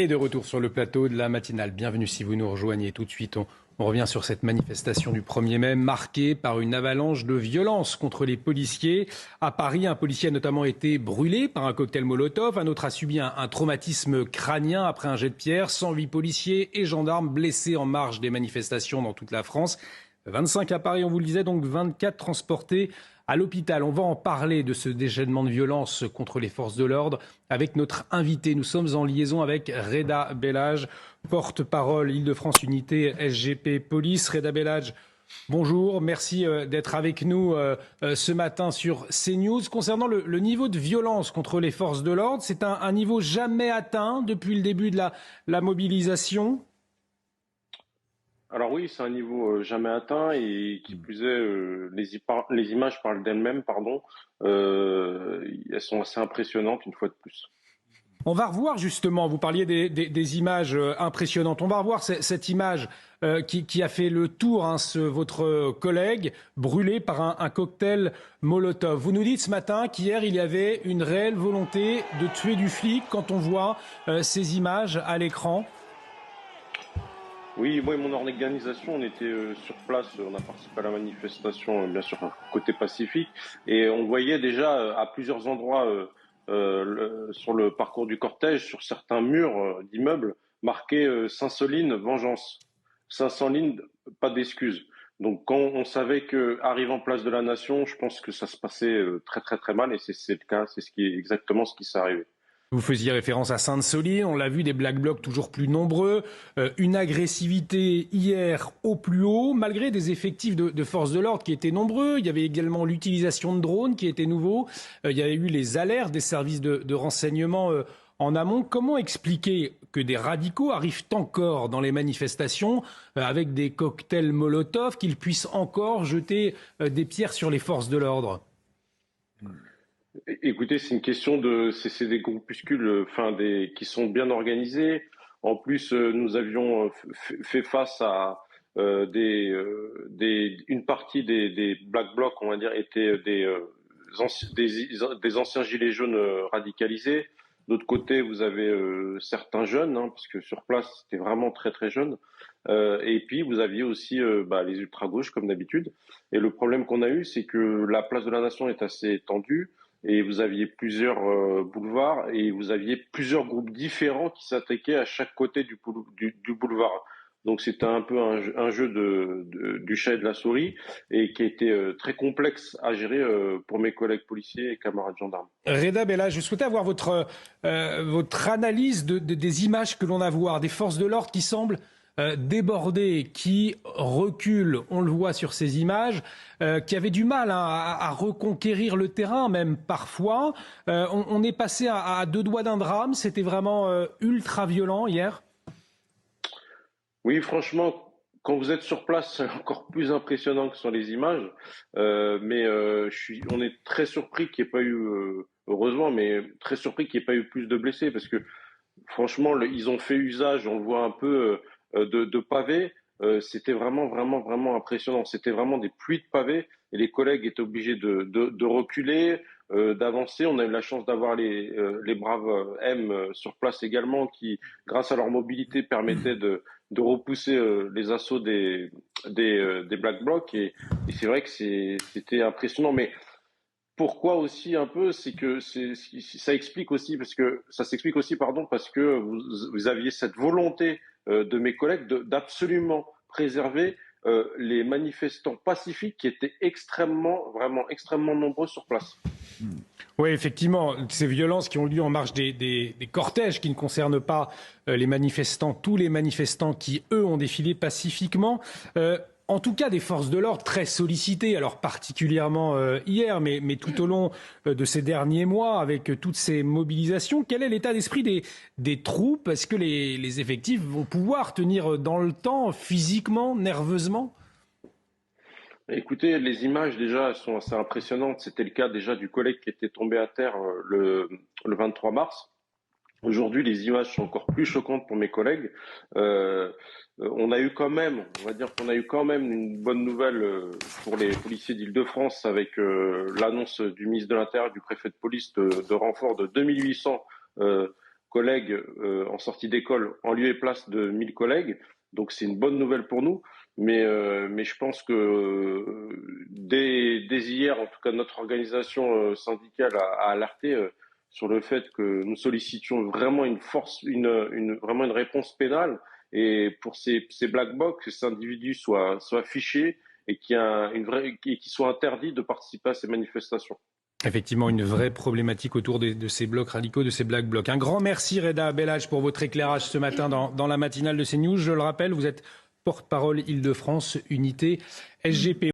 Et de retour sur le plateau de la matinale. Bienvenue si vous nous rejoignez tout de suite. On revient sur cette manifestation du 1er mai marquée par une avalanche de violence contre les policiers. À Paris, un policier a notamment été brûlé par un cocktail Molotov. Un autre a subi un traumatisme crânien après un jet de pierre. 108 policiers et gendarmes blessés en marge des manifestations dans toute la France. 25 à Paris, on vous le disait, donc 24 transportés à l'hôpital. On va en parler de ce déchaînement de violence contre les forces de l'ordre avec notre invité. Nous sommes en liaison avec Reda Bellage, porte-parole Île-de-France Unité SGP Police. Reda Bellage, bonjour, merci d'être avec nous ce matin sur CNews. Concernant le niveau de violence contre les forces de l'ordre, c'est un niveau jamais atteint depuis le début de la mobilisation. Alors oui, c'est un niveau jamais atteint et qui plus est, les images parlent d'elles-mêmes, elles sont assez impressionnantes une fois de plus. On va revoir justement, vous parliez des images impressionnantes, on va revoir cette image qui a fait le tour, votre collègue brûlé par un cocktail Molotov. Vous nous dites ce matin qu'hier il y avait une réelle volonté de tuer du flic quand on voit ces images à l'écran. Oui, moi et mon organisation, on était sur place, on a participé à la manifestation, bien sûr, côté Pacifique, et on voyait déjà à plusieurs endroits sur le parcours du cortège, sur certains murs d'immeubles, marqué Saint-Soline, vengeance. Saint-Soline, pas d'excuses. Donc quand on savait que arrivant place de la Nation, je pense que ça se passait très très très mal, et c'est le cas, exactement ce qui s'est arrivé. Vous faisiez référence à Sainte-Soline, on l'a vu, des Black Blocs toujours plus nombreux, une agressivité hier au plus haut, malgré des effectifs de forces de l'ordre qui étaient nombreux. Il y avait également l'utilisation de drones qui était nouveau. Il y avait eu les alertes des services de renseignement en amont. Comment expliquer que des radicaux arrivent encore dans les manifestations avec des cocktails Molotov, qu'ils puissent encore jeter des pierres sur les forces de l'ordre ? Écoutez, c'est une question c'est des groupuscules, qui sont bien organisés. En plus, nous avions fait face à une partie des Black Blocs, on va dire, étaient des anciens gilets jaunes radicalisés. D'autre côté, vous avez certains jeunes, parce que sur place, c'était vraiment très très jeune. Et puis, vous aviez aussi les ultra-gauches, comme d'habitude. Et le problème qu'on a eu, c'est que la place de la Nation est assez tendue. Et vous aviez plusieurs boulevards et vous aviez plusieurs groupes différents qui s'attaquaient à chaque côté du boulevard. Donc c'était un peu un jeu du chat et de la souris et qui a été très complexe à gérer pour mes collègues policiers et camarades gendarmes. Reda Bella, je souhaitais avoir votre analyse des images que l'on a à voir, des forces de l'ordre qui semblent débordés, qui reculent, on le voit sur ces images, qui avaient du mal à reconquérir le terrain, même parfois. On est passé à deux doigts d'un drame, c'était vraiment ultra violent hier. Oui, franchement, quand vous êtes sur place, c'est encore plus impressionnant que sur les images. On est très surpris qu'il n'y ait pas eu, heureusement, mais très surpris qu'il n'y ait pas eu plus de blessés, parce que franchement, ils ont fait usage, on le voit un peu, de pavés. C'était vraiment, vraiment, vraiment impressionnant. C'était vraiment des pluies de pavés et les collègues étaient obligés de reculer, d'avancer. On a eu la chance d'avoir les braves M sur place également qui, grâce à leur mobilité, permettaient de repousser les assauts des Black Blocs. Et c'est vrai que c'était impressionnant. Mais pourquoi aussi un peu, c'est que ça explique aussi ça s'explique aussi parce que vous aviez cette volonté de mes collègues d'absolument préserver les manifestants pacifiques qui étaient vraiment extrêmement nombreux sur place. Oui, effectivement, ces violences qui ont lieu en marge des cortèges qui ne concernent pas les manifestants, tous les manifestants qui, eux, ont défilé pacifiquement. En tout cas, des forces de l'ordre très sollicitées, alors particulièrement hier, mais tout au long de ces derniers mois, avec toutes ces mobilisations. Quel est l'état d'esprit des troupes ? Est-ce que les effectifs vont pouvoir tenir dans le temps, physiquement, nerveusement ? Écoutez, les images déjà sont assez impressionnantes. C'était le cas déjà du collègue qui était tombé à terre le 23 mars. Aujourd'hui, les images sont encore plus choquantes pour mes collègues. On va dire qu'on a eu quand même une bonne nouvelle pour les policiers d'Île-de-France avec l'annonce du ministre de l'Intérieur, du préfet de police de renfort de 2800 collègues en sortie d'école en lieu et place de 1000 collègues. Donc c'est une bonne nouvelle pour nous. Mais je pense que dès hier, en tout cas, notre organisation syndicale a alerté sur le fait que nous sollicitions vraiment vraiment une réponse pénale et pour ces black box, que ces individus soient fichés et qu'ils soient interdits de participer à ces manifestations. Effectivement, une vraie problématique autour de ces blocs radicaux, de ces black blocs. Un grand merci Reda Bellach pour votre éclairage ce matin dans la matinale de CNews. Je le rappelle, vous êtes porte-parole Île-de-France, unité SGP.